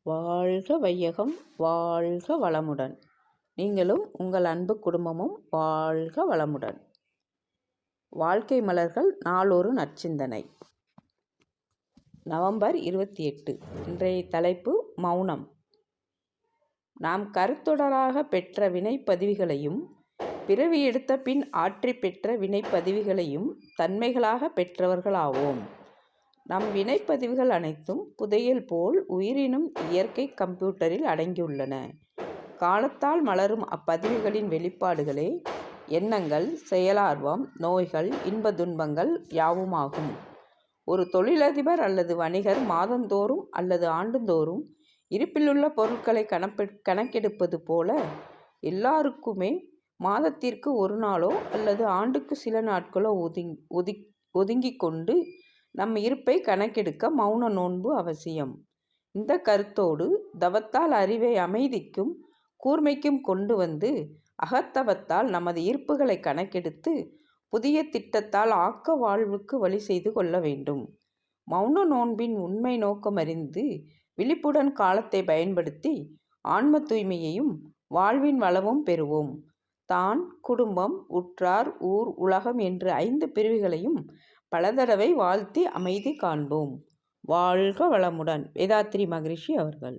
வாழ்க வையகம், வாழ்க வளமுடன். நீங்களும் உங்கள் அன்பு குடும்பமும் வாழ்க வளமுடன். வாழ்க்கை மலர்கள் நாளொரு நற்சிந்தனை. நவம்பர் 28. இன்றைய தலைப்பு மௌனம். நாம் கருத்தொடராக பெற்ற வினைப்பதிவுகளையும் பிறவி எடுத்த பின் ஆற்றி பெற்ற வினைப்பதிவுகளையும் தன்மைகளாக பெற்றவர்களாவோம். நம் வினைப்பதிவுகள் அனைத்தும் புதையல் போல் உயிரினும் இயற்கை கம்ப்யூட்டரில் அடங்கியுள்ளன. காலத்தால் மலரும் அப்பதிவுகளின் வெளிப்பாடுகளே எண்ணங்கள், செயலார்வம், நோய்கள், இன்ப துன்பங்கள் யாவுமாகும். ஒரு தொழிலதிபர் அல்லது வணிகர் மாதந்தோறும் அல்லது ஆண்டுந்தோறும் இருப்பிலுள்ள பொருட்களை கணக்கெடுப்பது போல எல்லாருக்குமே மாதத்திற்கு ஒரு நாளோ அல்லது ஆண்டுக்கு சில நாட்களோ ஒதுங்கி கொண்டு நம் இருப்பை கணக்கெடுக்க மௌன நோன்பு அவசியம். இந்த கருத்தோடு தவத்தால் அறிவை அமைதிக்கும் கூர்மைக்கும் கொண்டு வந்து அகத்தவத்தால் நமது இருப்புகளை கணக்கெடுத்து புதிய திட்டத்தால் ஆக்க வாழ்வுக்கு வழி செய்து கொள்ள வேண்டும். மௌன நோன்பின் உண்மை நோக்கம் அறிந்து விழிப்புடன் காலத்தை பயன்படுத்தி ஆன்ம தூய்மையையும் வாழ்வின் வளமும் பெறுவோம். தான், குடும்பம், உற்றார், ஊர், உலகம் என்று 5 பிரிவுகளையும் பல தடவை வாழ்த்தி அமைதி காண்போம். வாழ்க வளமுடன். வேதாத்ரி மகரிஷி அவர்கள்.